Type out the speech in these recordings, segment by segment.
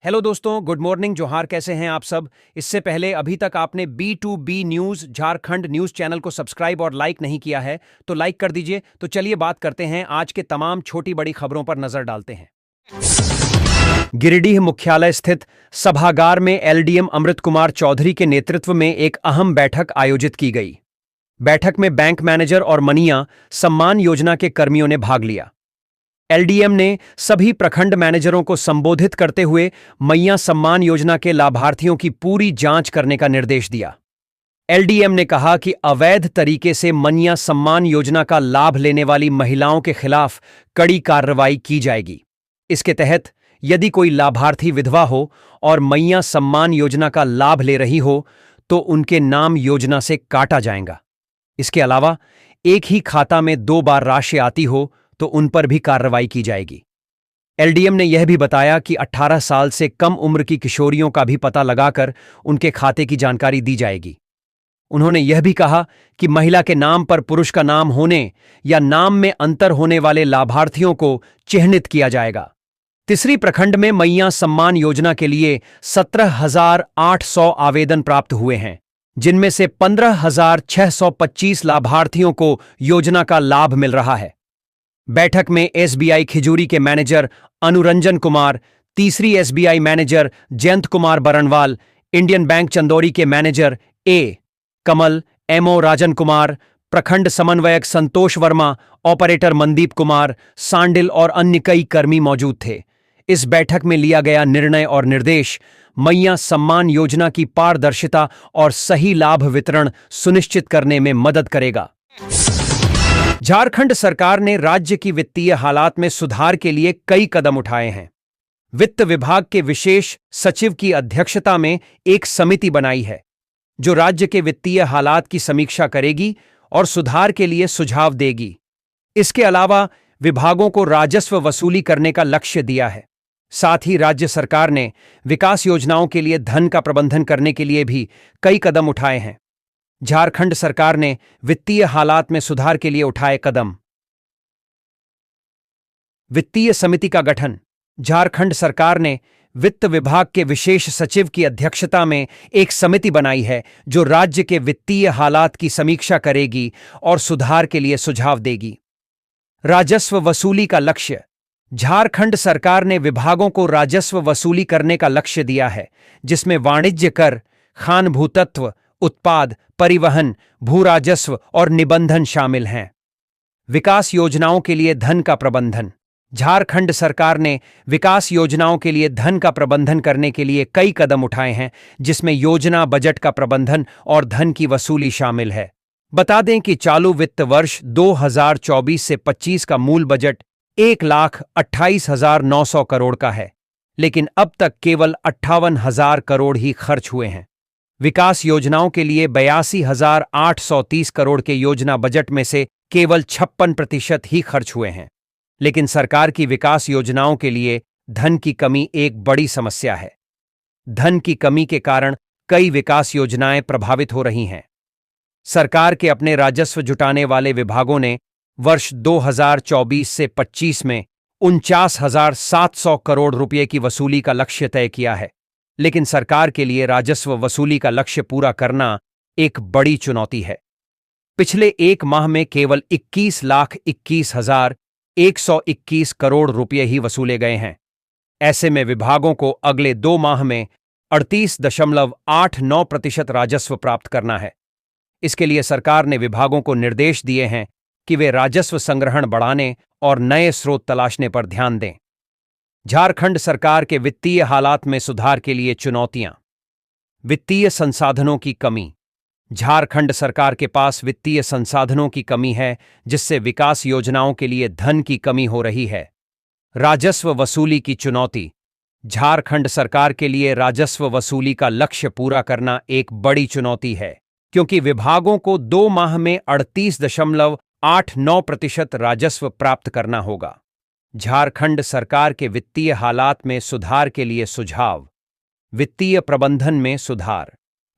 Hello दोस्तों, good morning, जोहार। कैसे हैं आप सब? इससे पहले अभी तक आपने B2B news Jharkhand news channel को सब्सक्राइब और लाइक नहीं किया है तो लाइक कर दीजिए। तो चलिए बात करते हैं, आज के तमाम छोटी बड़ी खबरों पर नजर डालते हैं। गिरिडीह मुख्यालय स्थित सभागार में LDM अमृत कुमार चौधरी के नेतृत्व में एक अहम बैठक आयोजित की गई। बैठक में बैंक मैनेजर और मनिया सम्मान योजना के कर्मियों ने भाग लिया। LDM ने सभी प्रखंड मैनेजरों को संबोधित करते हुए मैया सम्मान योजना के लाभार्थियों की पूरी जांच करने का निर्देश दिया। LDM ने कहा कि अवैध तरीके से मैया सम्मान योजना का लाभ लेने वाली महिलाओं के खिलाफ कड़ी कार्रवाई की जाएगी। इसके तहत यदि कोई लाभार्थी विधवा हो और मैया सम्मान योजना का लाभ ले रही हो तो उनके नाम योजना से काटा जाएगा। इसके अलावा एक ही खाता में 2 बार राशि आती हो तो उन पर भी कार्रवाई की जाएगी। LDM ने यह भी बताया कि 18 साल से कम उम्र की किशोरियों का भी पता लगाकर उनके खाते की जानकारी दी जाएगी। उन्होंने यह भी कहा कि महिला के नाम पर पुरुष का नाम होने या नाम में अंतर होने वाले लाभार्थियों को चिह्नित किया जाएगा। तीसरी प्रखंड में मैया सम्मान योजना के लिए 17,800 आवेदन प्राप्त हुए हैं, जिनमें से 15,625 लाभार्थियों को योजना का लाभ मिल रहा है। बैठक में SBI खिजूरी के मैनेजर अनुरंजन कुमार, तीसरी SBI manager Jayant Kumar Baranwal, Indian Bank Chandauri के manager A Kamal, MO Rajan Kumar, प्रखंड समन्वयक संतोष वर्मा, ऑपरेटर मनदीप कुमार, सांडिल और अन्य कई कर्मी मौजूद थे। इस बैठक में लिया गया निर्णय और निर्देश मैया सम्मान योजना की पारदर्शिता और सही लाभ वितरण सुनिश्चित करने में मदद करेगा। झारखंड सरकार ने राज्य की वित्तीय हालात में सुधार के लिए कई कदम उठाए हैं। वित्त विभाग के विशेष सचिव की अध्यक्षता में एक समिति बनाई है, जो राज्य के वित्तीय हालात की समीक्षा करेगी और सुधार के लिए सुझाव देगी। इसके अलावा विभागों को राजस्व वसूली करने का लक्ष्य दिया है। साथ ही राज्य सरकार ने विकास योजनाओं के लिए धन का प्रबंधन करने के लिए भी कई कदम उठाए हैं। झारखंड सरकार ने वित्तीय हालात में सुधार के लिए उठाए कदम। वित्तीय समिति का गठन। झारखंड सरकार ने वित्त विभाग के विशेष सचिव की अध्यक्षता में एक समिति बनाई है, जो राज्य के वित्तीय हालात की समीक्षा करेगी और सुधार के लिए सुझाव देगी। राजस्व वसूली का लक्ष्य। झारखंड सरकार ने विभागों को राजस्व वसूली करने का लक्ष्य दिया है, जिसमें वाणिज्य कर, खान भूतत्व, उत्पाद, परिवहन, भू राजस्व और निबंधन शामिल हैं। विकास योजनाओं के लिए धन का प्रबंधन। झारखंड सरकार ने विकास योजनाओं के लिए धन का प्रबंधन करने के लिए कई कदम उठाए हैं, जिसमें योजना बजट का प्रबंधन और धन की वसूली शामिल है। बता दें कि चालू वित्त वर्ष 2024 से 25 का मूल बजट 1,28,900 करोड़ का है, लेकिन अब तक केवल 58,000 करोड़ ही खर्च हुए हैं। विकास योजनाओं के लिए 82,830 करोड़ के योजना बजट में से केवल 56% ही खर्च हुए हैं। लेकिन सरकार की विकास योजनाओं के लिए धन की कमी एक बड़ी समस्या है। धन की कमी के कारण कई विकास योजनाएं प्रभावित हो रही हैं। सरकार के अपने राजस्व जुटाने वाले विभागों ने वर्ष 2024 से 25 में 49,700 करोड़ रुपए की वसूली का लक्ष्य तय किया है, लेकिन सरकार के लिए राजस्व वसूली का लक्ष्य पूरा करना एक बड़ी चुनौती है। पिछले एक माह में केवल 21,21,121 करोड़ रुपए ही वसूले गए हैं। ऐसे में विभागों को अगले 2 माह में 38.89% राजस्व प्राप्त करना है। इसके लिए सरकार ने विभागों को निर्देश दिए हैं कि वे राजस्व संग्रहण बढ़ाने और नए स्रोत तलाशने पर ध्यान दें। झारखंड सरकार के वित्तीय हालात में सुधार के लिए चुनौतियां। वित्तीय संसाधनों की कमी। झारखंड सरकार के पास वित्तीय संसाधनों की कमी है, जिससे विकास योजनाओं के लिए धन की कमी हो रही है। राजस्व वसूली की चुनौती। झारखंड सरकार के लिए राजस्व वसूली का लक्ष्य पूरा करना एक बड़ी चुनौती है, क्योंकि विभागों को 2 माह में 38.89% राजस्व प्राप्त करना होगा। झारखंड सरकार के वित्तीय हालात में सुधार के लिए सुझाव। वित्तीय प्रबंधन में सुधार।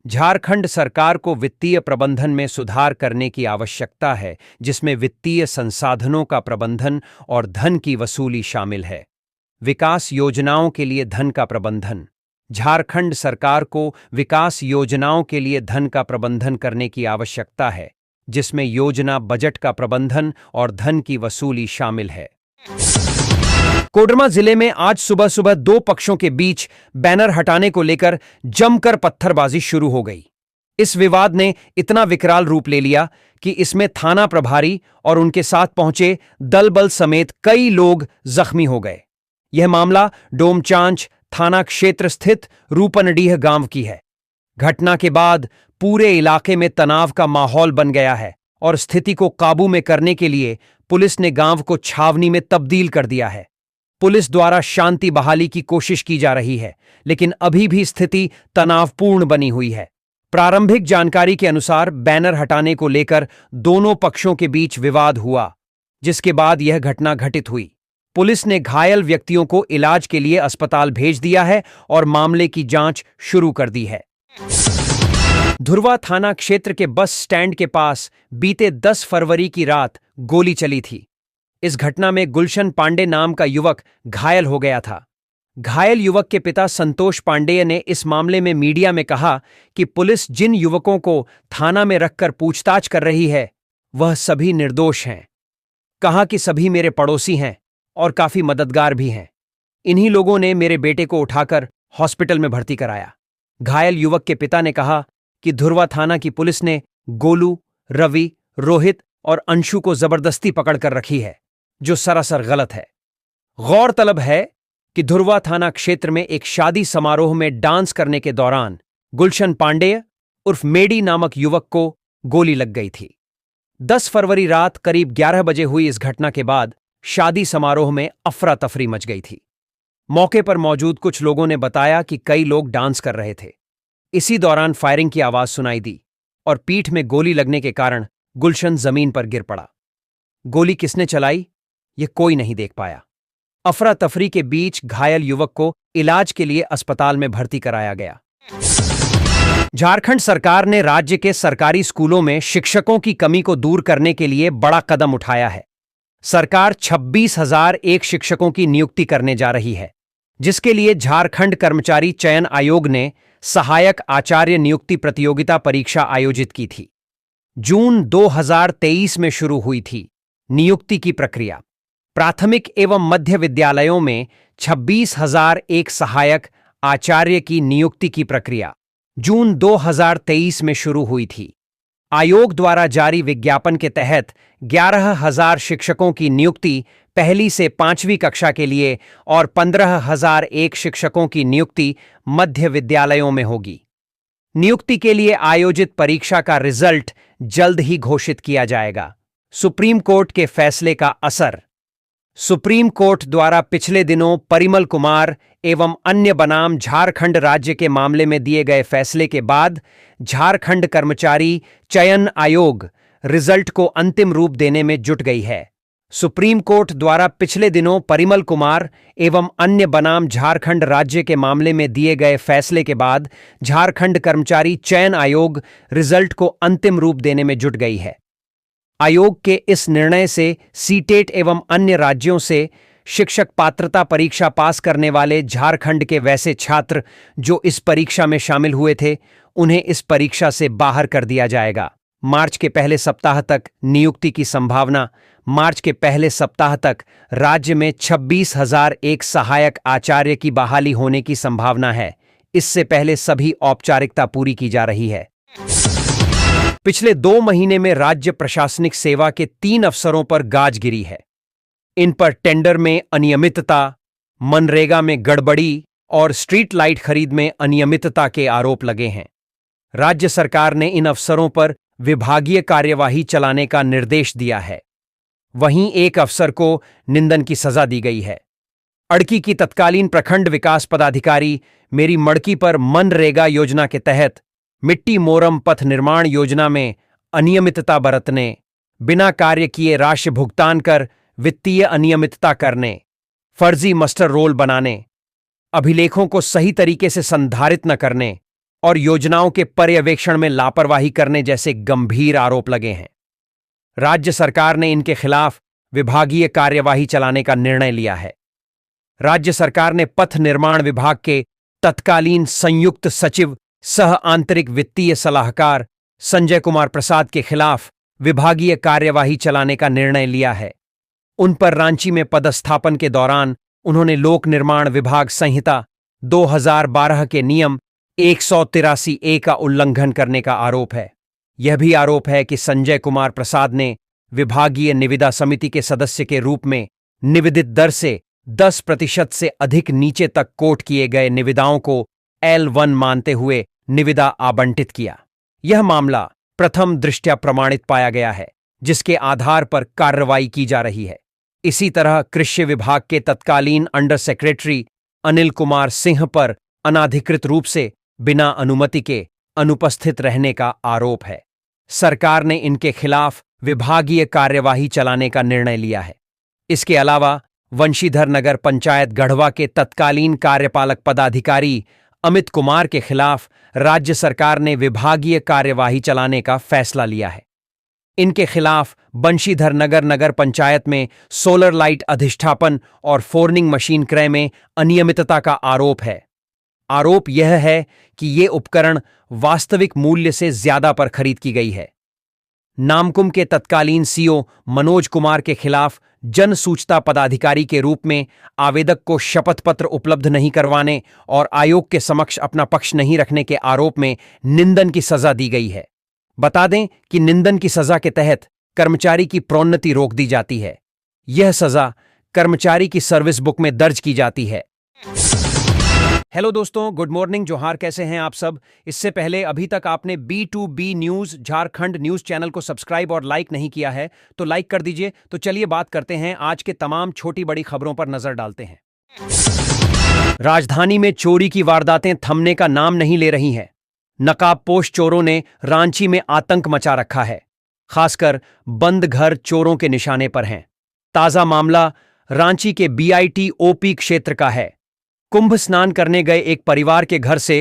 झारखंड सरकार को वित्तीय प्रबंधन में सुधार करने की आवश्यकता है, जिसमें वित्तीय संसाधनों का प्रबंधन और धन की वसूली शामिल है। विकास योजनाओं के लिए धन का प्रबंधन। झारखंड सरकार को विकास योजनाओं के लिए धन का प्रबंधन करने की आवश्यकता है, जिसमें योजना बजट का प्रबंधन और धन की वसूली शामिल है। कोडरमा जिले में आज सुबह सुबह दो पक्षों के बीच बैनर हटाने को लेकर जमकर पत्थरबाजी शुरू हो गई। इस विवाद ने इतना विकराल रूप ले लिया कि इसमें थाना प्रभारी और उनके साथ पहुंचे दल बल समेत कई लोग जख्मी हो गए। यह मामला डोमचांच थाना क्षेत्र स्थित रूपनडीह गांव की है। घटना के बाद पूरे इलाके में तनाव का माहौल बन गया है और स्थिति को काबू में करने के लिए पुलिस ने गांव को छावनी में तब्दील कर दिया है। पुलिस द्वारा शांति बहाली की कोशिश की जा रही है, लेकिन अभी भी स्थिति तनावपूर्ण बनी हुई है। प्रारंभिक जानकारी के अनुसार बैनर हटाने को लेकर दोनों पक्षों के बीच विवाद हुआ, जिसके बाद यह घटना घटित हुई। पुलिस ने घायल व्यक्तियों को इलाज के लिए अस्पताल भेज दिया है और मामले की जांच शुरू कर दी है। धुर्वा थाना क्षेत्र के बस स्टैंड के पास बीते 10 फरवरी की रात गोली चली थी। इस घटना में गुलशन पांडे नाम का युवक घायल हो गया था। घायल युवक के पिता संतोष पांडेय ने इस मामले में मीडिया में कहा कि पुलिस जिन युवकों को थाना में रखकर पूछताछ कर रही है, वह सभी निर्दोष हैं। कहा कि सभी मेरे पड़ोसी हैं और काफी मददगार भी हैं। इन्हीं लोगों ने मेरे बेटे को उठाकर हॉस्पिटल में भर्ती कराया। घायल युवक के पिता ने कहा कि धुर्वा थाना की पुलिस ने गोलू, रवि, रोहित और अंशु को जबरदस्ती पकड़कर रखी है, जो सरासर गलत है। गौरतलब है कि धुर्वा थाना क्षेत्र में एक शादी समारोह में डांस करने के दौरान गुलशन पांडेय उर्फ मेडी नामक युवक को गोली लग गई थी। 10 फरवरी रात करीब 11 बजे हुई इस घटना के बाद शादी समारोह में अफरा तफरी मच गई थी। मौके पर मौजूद कुछ लोगों ने बताया कि कई लोग डांस कर रहे थे। इसी दौरान फायरिंग की आवाज सुनाई दी और पीठ में गोली लगने के कारण गुलशन जमीन पर गिर पड़ा। गोली किसने चलाई, ये कोई नहीं देख पाया। अफरा तफरी के बीच घायल युवक को इलाज के लिए अस्पताल में भर्ती कराया गया। झारखंड सरकार ने राज्य के सरकारी स्कूलों में शिक्षकों की कमी को दूर करने के लिए बड़ा कदम उठाया है। सरकार 26,001 शिक्षकों की नियुक्ति करने जा रही है, जिसके लिए झारखंड कर्मचारी चयन आयोग ने सहायक आचार्य नियुक्ति प्रतियोगिता परीक्षा आयोजित की थी। जून 2023 में शुरू हुई थी नियुक्ति की प्रक्रिया। प्राथमिक एवं मध्य विद्यालयों में 26,001 सहायक आचार्य की नियुक्ति की प्रक्रिया जून 2023 में शुरू हुई थी। आयोग द्वारा जारी विज्ञापन के तहत 11,000 शिक्षकों की नियुक्ति पहली से 5वीं कक्षा के लिए और 15,001 शिक्षकों की नियुक्ति मध्य विद्यालयों में होगी। नियुक्ति के लिए आयोजित परीक्षा का रिजल्ट जल्द ही घोषित किया जाएगा। सुप्रीम कोर्ट के फैसले का असर। सुप्रीम कोर्ट द्वारा पिछले दिनों परिमल कुमार एवं अन्य बनाम झारखंड राज्य के मामले में दिए गए फैसले के बाद झारखंड कर्मचारी चयन आयोग रिजल्ट को अंतिम रूप देने में जुट गई है। सुप्रीम कोर्ट द्वारा पिछले दिनों परिमल कुमार एवं अन्य बनाम झारखंड राज्य के मामले में दिए गए फैसले के बाद झारखंड कर्मचारी चयन आयोग रिजल्ट को अंतिम रूप देने में जुट गई है। आयोग के इस निर्णय से सीटेट एवं अन्य राज्यों से शिक्षक पात्रता परीक्षा पास करने वाले झारखंड के वैसे छात्र जो इस परीक्षा में शामिल हुए थे, उन्हें इस परीक्षा से बाहर कर दिया जाएगा। मार्च के पहले सप्ताह तक नियुक्ति की संभावना। मार्च के पहले सप्ताह तक राज्य में 26,001 सहायक आचार्य की बहाली होने की संभावना है। इससे पहले सभी औपचारिकता पूरी की जा रही है। पिछले 2 महीने में राज्य प्रशासनिक सेवा के 3 अफसरों पर गाज गिरी है। इन पर टेंडर में अनियमितता, मनरेगा में गड़बड़ी और स्ट्रीट लाइट खरीद में अनियमितता के आरोप लगे हैं। राज्य सरकार ने इन अफसरों पर विभागीय कार्यवाही चलाने का निर्देश दिया है। वहीं एक अफसर को निंदन की सजा दी गई है। अड़की की तत्कालीन प्रखंड विकास पदाधिकारी मेरी मड़की पर मनरेगा योजना के तहत मिट्टी मोरम पथ निर्माण योजना में अनियमितता बरतने, बिना कार्य किए राशि भुगतान कर वित्तीय अनियमितता करने, फर्जी मस्टर रोल बनाने, अभिलेखों को सही तरीके से संधारित न करने और योजनाओं के पर्यवेक्षण में लापरवाही करने जैसे गंभीर आरोप लगे हैं। राज्य सरकार ने इनके खिलाफ विभागीय कार्यवाही चलाने का निर्णय लिया है। राज्य सरकार ने पथ निर्माण विभाग के तत्कालीन संयुक्त सचिव सह आंतरिक वित्तीय सलाहकार संजय कुमार प्रसाद के खिलाफ विभागीय कार्यवाही चलाने का निर्णय लिया है। उन पर रांची में पदस्थापन के दौरान उन्होंने लोक निर्माण विभाग संहिता 2012 के नियम 183A का उल्लंघन करने का आरोप है। यह भी आरोप है कि संजय कुमार प्रसाद ने विभागीय निविदा समिति के सदस्य के रूप में निविदित दर से 10% से अधिक नीचे तक कोट किए गए निविदाओं को L1 मानते हुए निविदा आवंटित किया। यह मामला प्रथम दृष्टया प्रमाणित पाया गया है, जिसके आधार पर कार्रवाई की जा रही है। इसी तरह कृषि विभाग के तत्कालीन अंडर सेक्रेटरी अनिल कुमार सिंह पर अनाधिकृत रूप से बिना अनुमति के अनुपस्थित रहने का आरोप है। सरकार ने इनके खिलाफ विभागीय कार्यवाही चलाने का निर्णय लिया है। इसके अलावा वंशीधर नगर पंचायत गढ़वा के तत्कालीन कार्यपालक पदाधिकारी अमित कुमार के खिलाफ राज्य सरकार ने विभागीय कार्यवाही चलाने का फैसला लिया है। इनके खिलाफ बंशीधर नगर नगर पंचायत में सोलर लाइट अधिष्ठापन और फोर्निंग मशीन क्रय में अनियमितता का आरोप है। आरोप यह है कि ये उपकरण वास्तविक मूल्य से ज्यादा पर खरीद की गई है। नामकुम के तत्कालीन सीओ मनोज कुमार के खिलाफ जन सूचना पदाधिकारी के रूप में आवेदक को शपथ पत्र उपलब्ध नहीं करवाने और आयोग के समक्ष अपना पक्ष नहीं रखने के आरोप में निंदन की सजा दी गई है। बता दें कि निंदन की सजा के तहत कर्मचारी की प्रोन्नति रोक दी जाती है। यह सजा कर्मचारी की सर्विस बुक में दर्ज की जाती है। हेलो दोस्तों, गुड मॉर्निंग, जोहार। कैसे हैं आप सब? इससे पहले अभी तक आपने B2B news Jharkhand news channel को सब्सक्राइब और लाइक नहीं किया है तो लाइक कर दीजिए। तो चलिए बात करते हैं, आज के तमाम छोटी बड़ी खबरों पर नजर डालते हैं। राजधानी में चोरी की वारदातें थमने का नाम नहीं ले रही हैं। नकाबपोश चोरों ने रांची में आतंक मचा रखा है। खासकर बंद घर चोरों के निशाने पर हैं। ताजा मामला रांची के BITOP क्षेत्र का है। कुंभ स्नान करने गए एक परिवार के घर से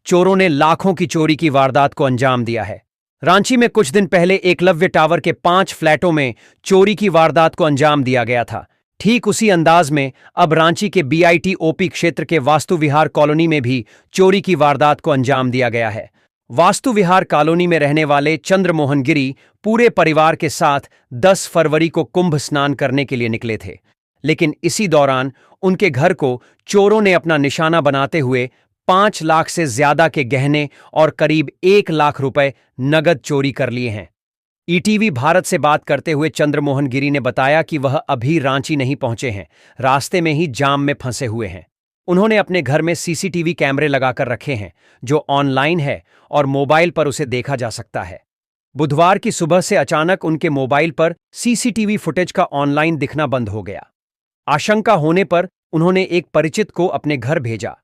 चोरों ने लाखों की चोरी की वारदात को अंजाम दिया है। रांची में कुछ दिन पहले एकलव्य टावर के 5 फ्लैटों में चोरी की वारदात को अंजाम दिया गया था। ठीक उसी अंदाज में अब रांची के BITOP क्षेत्र के वास्तु विहार कॉलोनी में भी चोरी की वारदात को अंजाम दिया गया है। वास्तु विहार कॉलोनी में रहने वाले चंद्रमोहन गिरी पूरे परिवार के साथ 10 फरवरी को कुंभ स्नान करने के लिए निकले थे, लेकिन इसी दौरान उनके घर को चोरों ने अपना निशाना बनाते हुए 5 लाख से ज्यादा के गहने और करीब 1 लाख रुपए नगद चोरी कर लिए हैं। ETV भारत से बात करते हुए चंद्रमोहन गिरी ने बताया कि वह अभी रांची नहीं पहुंचे हैं, रास्ते में ही जाम में फंसे हुए हैं। उन्होंने अपने घर में CCTV कैमरे लगाकर रखे हैं, जो ऑनलाइन है और मोबाइल पर उसे देखा जा सकता है। बुधवार की सुबह से अचानक उनके मोबाइल पर CCTV फुटेज का ऑनलाइन दिखना बंद हो गया। आशंका होने पर उन्होंने एक परिचित को अपने घर भेजा।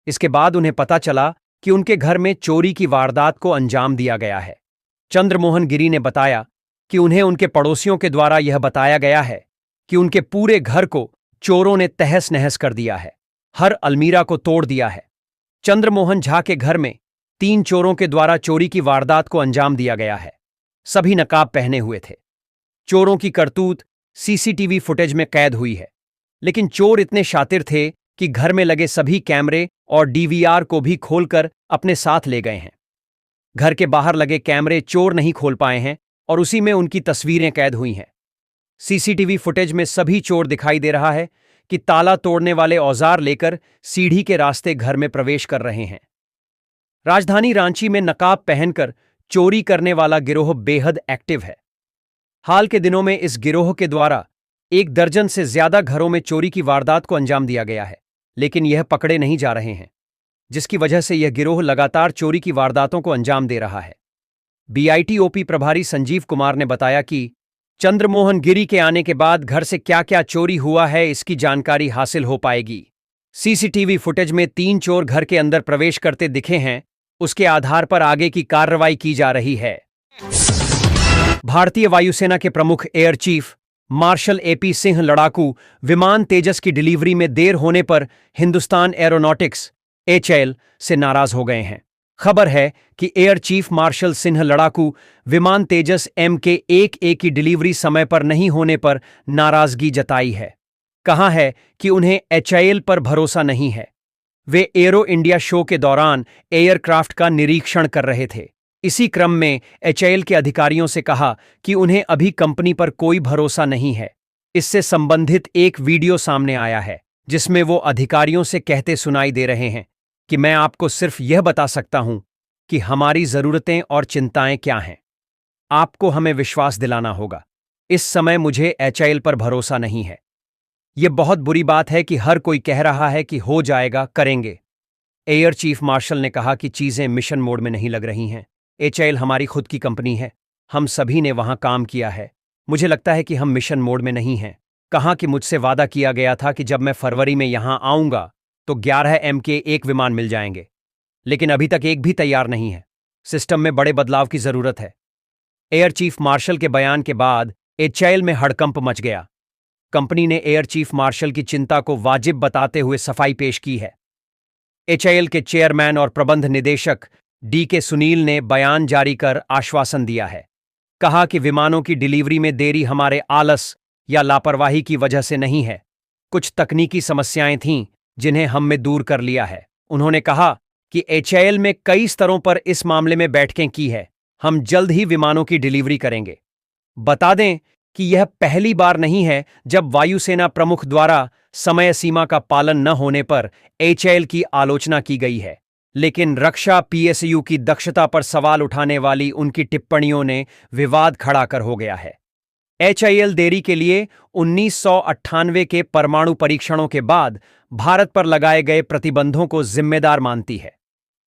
इसके बाद उन्हें पता चला कि उनके घर में चोरी की वारदात को अंजाम दिया गया है। चंद्रमोहन गिरी ने बताया कि उन्हें उनके पड़ोसियों के द्वारा यह बताया गया है कि उनके पूरे घर को चोरों ने तहस नहस कर दिया है, हर अलमीरा को तोड़ दिया है। चंद्रमोहन झा के घर में 3 चोरों के द्वारा चोरी की वारदात को अंजाम दिया गया है। सभी नकाब पहने हुए थे। चोरों की करतूत CCTV फुटेज में कैद हुई है, लेकिन चोर इतने शातिर थे कि घर में लगे सभी कैमरे और DVR को भी खोलकर अपने साथ ले गए हैं। घर के बाहर लगे कैमरे चोर नहीं खोल पाए हैं और उसी में उनकी तस्वीरें कैद हुई हैं। CCTV फुटेज में सभी चोर दिखाई दे रहा है कि ताला तोड़ने वाले औजार लेकर सीढ़ी के रास्ते घर में प्रवेश कर रहे हैं। राजधानी रांची में नकाब पहनकर चोरी करने वाला गिरोह बेहद एक्टिव है। हाल के दिनों में इस गिरोह के द्वारा 1 दर्जन से ज्यादा घरों में चोरी की वारदात को अंजाम दिया गया है, लेकिन यह पकड़े नहीं जा रहे हैं, जिसकी वजह से यह गिरोह लगातार चोरी की वारदातों को अंजाम दे रहा है। BITOP प्रभारी संजीव कुमार ने बताया कि चंद्रमोहन गिरी के आने के बाद घर से क्या क्या चोरी हुआ है, इसकी जानकारी हासिल हो पाएगी। CCTV फुटेज में 3 चोर घर के अंदर प्रवेश करते दिखे हैं, उसके आधार पर आगे की कार्रवाई की जा रही है। भारतीय वायुसेना के प्रमुख air chief marshal AP Singh लड़ाकू विमान तेजस की डिलीवरी में देर होने पर हिंदुस्तान एरोनॉटिक्स HAL से नाराज हो गए हैं। खबर है कि एयर चीफ मार्शल सिंह लड़ाकू विमान तेजस MK-1A की डिलीवरी समय पर नहीं होने पर नाराजगी जताई है। कहा है कि उन्हें एचआईएल पर भरोसा नहीं है। वे एरो इंडिया शो के दौरान एयरक्राफ्ट का निरीक्षण कर रहे थे। इसी क्रम में एचआईएल के अधिकारियों से कहा कि उन्हें अभी कंपनी पर कोई भरोसा नहीं है। इससे संबंधित एक वीडियो सामने आया है जिसमें वो अधिकारियों से कहते सुनाई दे रहे हैं कि मैं आपको सिर्फ यह बता सकता हूं कि हमारी जरूरतें और चिंताएं क्या हैं। आपको हमें विश्वास दिलाना होगा। इस समय मुझे एचआईएल पर भरोसा नहीं है। यह बहुत बुरी बात है कि हर कोई कह रहा है कि हो जाएगा, करेंगे। एयर चीफ मार्शल ने कहा कि चीजें मिशन मोड में नहीं लग रही हैं। एचआईएल हमारी खुद की कंपनी है। हम सभी ने वहां काम किया है। मुझे लगता है कि हम मिशन मोड में नहीं हैं। कहा कि मुझसे वादा किया गया था कि जब मैं फरवरी में यहां आऊंगा तो 11 MK-1 विमान मिल जाएंगे, लेकिन अभी तक एक भी तैयार नहीं है। सिस्टम में बड़े बदलाव की जरूरत है। एयर चीफ मार्शल के बयान के बाद एचआईएल में हड़कंप मच गया। कंपनी ने एयर चीफ मार्शल की चिंता को वाजिब बताते हुए सफाई पेश की है। एचआईएल के चेयरमैन और प्रबंध निदेशक DK सुनील ने बयान जारी कर आश्वासन दिया है। कहा कि विमानों की डिलीवरी में देरी हमारे आलस या लापरवाही की वजह से नहीं है। कुछ तकनीकी समस्याएं थीं जिन्हें हम में दूर कर लिया है। उन्होंने कहा कि एचआईएल में कई स्तरों पर इस मामले में बैठकें की है। हम जल्द ही विमानों की डिलीवरी करेंगे। बता दें कि यह पहली बार नहीं है जब वायुसेना प्रमुख द्वारा समय सीमा का पालन न होने पर एचआईएल की आलोचना की गई है, लेकिन रक्षा PSU की दक्षता पर सवाल उठाने वाली उनकी टिप्पणियों ने विवाद खड़ा कर हो गया है। एचआईएल देरी के लिए 1998 के परमाणु परीक्षणों के बाद भारत पर लगाए गए प्रतिबंधों को जिम्मेदार मानती है।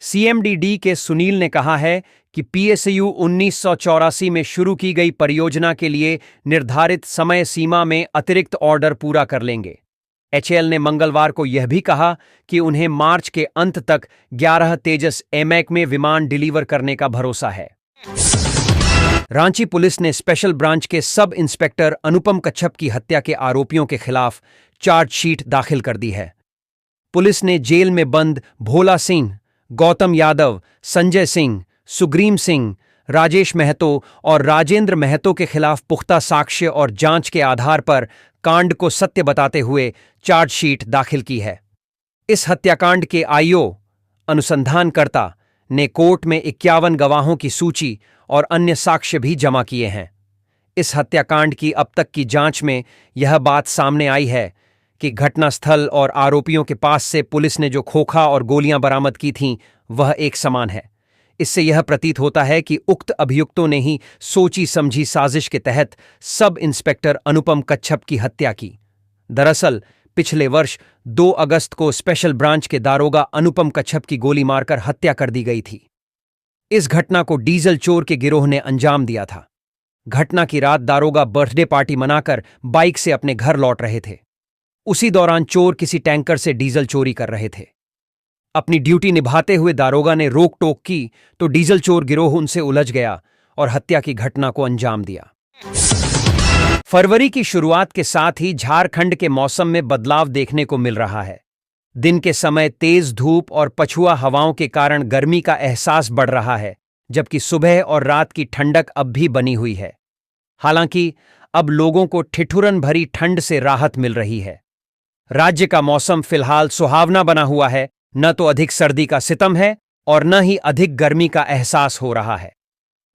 CMDD के सुनील ने कहा है कि PSU 1984 में शुरू की गई परियोजना के लिए निर्धारित समय सीमा में अतिरिक्त ऑर्डर पूरा कर लेंगे। एचएएल ने मंगलवार को यह भी कहा कि उन्हें मार्च के अंत तक 11 तेजस एमैक में विमान डिलीवर करने का भरोसा है। रांची पुलिस ने स्पेशल ब्रांच के सब इंस्पेक्टर अनुपम कच्छप की हत्या के आरोपियों के खिलाफ चार्जशीट दाखिल कर दी है। पुलिस ने जेल में बंद भोला सिंह, गौतम यादव, संजय सिंह, सुग्रीम सिंह, राजेश महतो और राजेंद्र महतो के खिलाफ पुख्ता साक्ष्य और जांच के आधार पर कांड को सत्य बताते हुए चार्जशीट दाखिल की है। इस हत्याकांड के आईओ अनुसंधानकर्ता ने कोर्ट में 51 गवाहों की सूची और अन्य साक्ष्य भी जमा किए हैं। इस हत्याकांड की अब तक की जांच में यह बात सामने आई है कि घटनास्थल और आरोपियों के पास से पुलिस ने जो खोखा और गोलियां बरामद की थीं वह एक समान है। इससे यह प्रतीत होता है कि उक्त अभियुक्तों ने ही सोची समझी साजिश के तहत सब इंस्पेक्टर अनुपम कच्छप की हत्या की। दरअसल पिछले वर्ष 2 अगस्त को स्पेशल ब्रांच के दारोगा अनुपम कच्छप की गोली मारकर हत्या कर दी गई थी। इस घटना को डीजल चोर के गिरोह ने अंजाम दिया था। घटना की रात दारोगा बर्थडे पार्टी मनाकर बाइक से अपने घर लौट रहे थे। उसी दौरान चोर किसी टैंकर से डीजल चोरी कर रहे थे। अपनी ड्यूटी निभाते हुए दारोगा ने रोक टोक की तो डीजल चोर गिरोह उनसे उलझ गया और हत्या की घटना को अंजाम दिया। फरवरी की शुरुआत के साथ ही झारखंड के मौसम में बदलाव देखने को मिल रहा है। दिन के समय तेज धूप और पछुआ हवाओं के कारण गर्मी का एहसास बढ़ रहा है, जबकि सुबह और रात की ठंडक अब भी बनी हुई है। हालांकि अब लोगों को ठिठुरन भरी ठंड से राहत मिल रही है। राज्य का मौसम फिलहाल सुहावना बना हुआ है। न तो अधिक सर्दी का सितम है और न ही अधिक गर्मी का एहसास हो रहा है।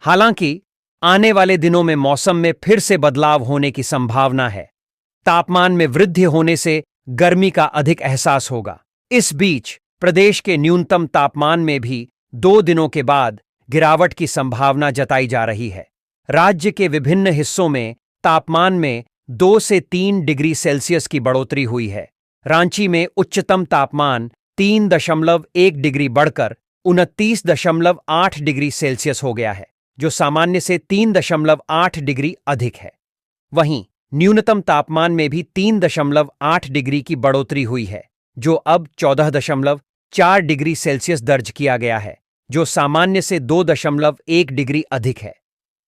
हालांकि आने वाले दिनों में मौसम में फिर से बदलाव होने की संभावना है। तापमान में वृद्धि होने से गर्मी का अधिक एहसास होगा। इस बीच प्रदेश के न्यूनतम तापमान में भी 2 दिनों के बाद गिरावट की संभावना जताई जा रही है। राज्य के विभिन्न हिस्सों में तापमान में 2 से 3 डिग्री सेल्सियस की बढ़ोतरी हुई है। रांची में उच्चतम तापमान 3.1 डिग्री बढ़कर 29.8 डिग्री सेल्सियस हो गया है, जो सामान्य से 3.8 डिग्री अधिक है। वहीं न्यूनतम तापमान में भी 3.8 डिग्री की बढ़ोतरी हुई है, जो अब 14.4 डिग्री सेल्सियस दर्ज किया गया है, जो सामान्य से 2.1 डिग्री अधिक है।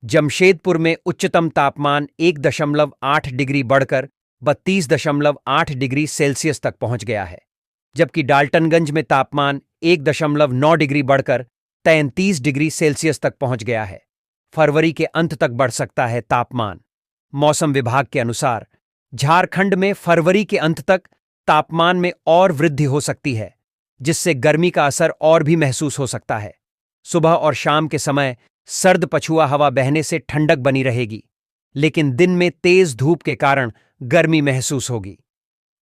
जमशेदपुर में उच्चतम तापमान 1.8 डिग्री बढ़कर 32.8 डिग्री सेल्सियस तक पहुंच गया है, जबकि डाल्टनगंज में तापमान 1.9 डिग्री बढ़कर 33 डिग्री सेल्सियस तक पहुंच गया है। फरवरी के अंत तक बढ़ सकता है तापमान। मौसम विभाग के अनुसार झारखंड में फरवरी के अंत तक तापमान में और वृद्धि हो सकती है, जिससे गर्मी का असर और भी महसूस हो सकता है। सुबह और शाम के समय सर्द पछुआ हवा बहने से ठंडक बनी रहेगी, लेकिन दिन में तेज धूप के कारण गर्मी महसूस होगी।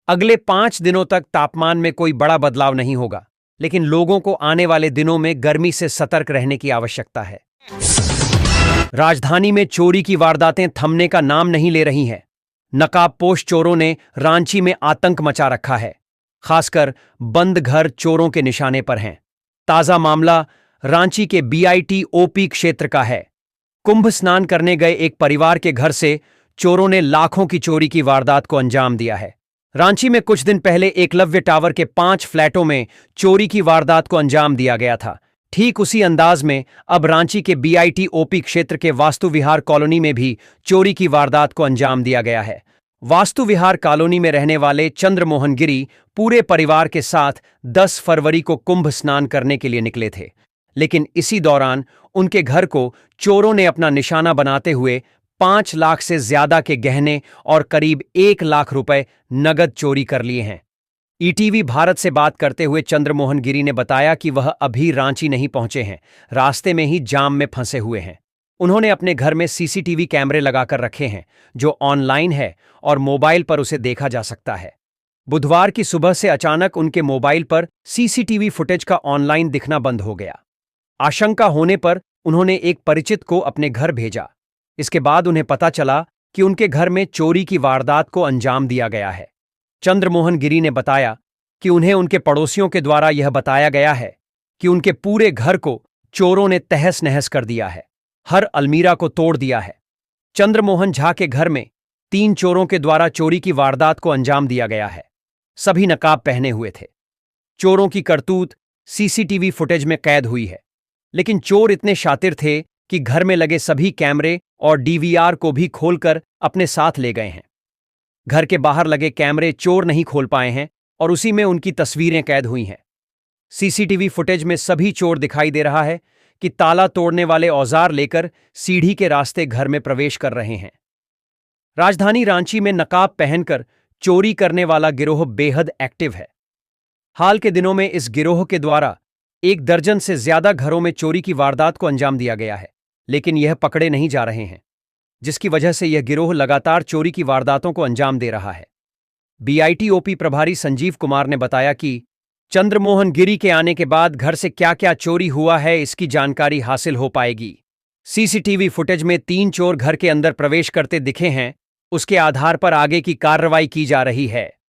अगले 5 दिनों तक तापमान में कोई बड़ा बदलाव नहीं होगा, लेकिन लोगों को आने वाले दिनों में गर्मी से सतर्क रहने की आवश्यकता है। राजधानी में चोरी की वारदातें थमने का नाम नहीं ले रही हैं। नकाबपोश चोरों ने रांची में आतंक मचा रखा है, खासकर बंद घर चोरों के निशाने पर हैं। ताजा मामला रांची के BITOP क्षेत्र का है। कुंभ स्नान करने गए एक परिवार के घर से चोरों ने लाखों की चोरी की वारदात को अंजाम दिया है। रांची में कुछ दिन पहले एकलव्य टावर के 5 फ्लैटों में चोरी की वारदात को अंजाम दिया गया था। ठीक उसी अंदाज में अब रांची के BITOP क्षेत्र के वास्तु विहार कॉलोनी में भी चोरी की वारदात को अंजाम दिया गया है। वास्तु विहार कॉलोनी में रहने वाले चंद्रमोहन गिरी पूरे परिवार के साथ 10 फरवरी को कुंभ स्नान करने के लिए निकले थे, लेकिन इसी दौरान उनके घर को चोरों ने अपना निशाना बनाते हुए 5 लाख से ज्यादा के गहने और करीब 1 लाख रुपए नगद चोरी कर लिए हैं। ETV भारत से बात करते हुए चंद्रमोहन गिरी ने बताया कि वह अभी रांची नहीं पहुंचे हैं, रास्ते में ही जाम में फंसे हुए हैं। उन्होंने अपने घर में CCTV कैमरे लगाकर रखे हैं, जो ऑनलाइन है और मोबाइल पर उसे देखा जा सकता है। बुधवार की सुबह से अचानक उनके मोबाइल पर CCTV फुटेज का ऑनलाइन दिखना बंद हो गया। आशंका होने पर उन्होंने एक परिचित को अपने घर भेजा। इसके बाद उन्हें पता चला कि उनके घर में चोरी की वारदात को अंजाम दिया गया है। चंद्रमोहन गिरी ने बताया कि उन्हें उनके पड़ोसियों के द्वारा यह बताया गया है कि उनके पूरे घर को चोरों ने तहस नहस कर दिया है, हर अलमीरा को तोड़ दिया है। चंद्रमोहन झा के घर में 3 चोरों के द्वारा चोरी की वारदात को अंजाम दिया गया है। सभी नकाब पहने हुए थे। चोरों की करतूत CCTV फुटेज में कैद हुई है, लेकिन चोर इतने शातिर थे कि घर में लगे सभी कैमरे और DVR को भी खोलकर अपने साथ ले गए हैं। घर के बाहर लगे कैमरे चोर नहीं खोल पाए हैं और उसी में उनकी तस्वीरें कैद हुई हैं। CCTV फुटेज में सभी चोर दिखाई दे रहा है कि ताला तोड़ने वाले औजार लेकर सीढ़ी के रास्ते घर में प्रवेश कर रहे हैं। राजधानी रांची में नकाब पहनकर चोरी करने वाला गिरोह बेहद एक्टिव है। हाल के दिनों में इस गिरोह के द्वारा 1 दर्जन से ज्यादा घरों में चोरी की वारदात को अंजाम दिया गया है, लेकिन यह पकड़े नहीं जा रहे हैं, जिसकी वजह से यह गिरोह लगातार चोरी की वारदातों को अंजाम दे रहा है। BITOP प्रभारी संजीव कुमार ने बताया कि चंद्रमोहन गिरी के आने के बाद घर से क्या-क्या चोरी हुआ है, इसकी जानकारी हासिल हो पाएगी। CCTV फुटेज में 3 चोर घर के अंदर प्रवेश करते दिखे हैं, उसके आधार पर आगे की कार्रवाई की जा रही है।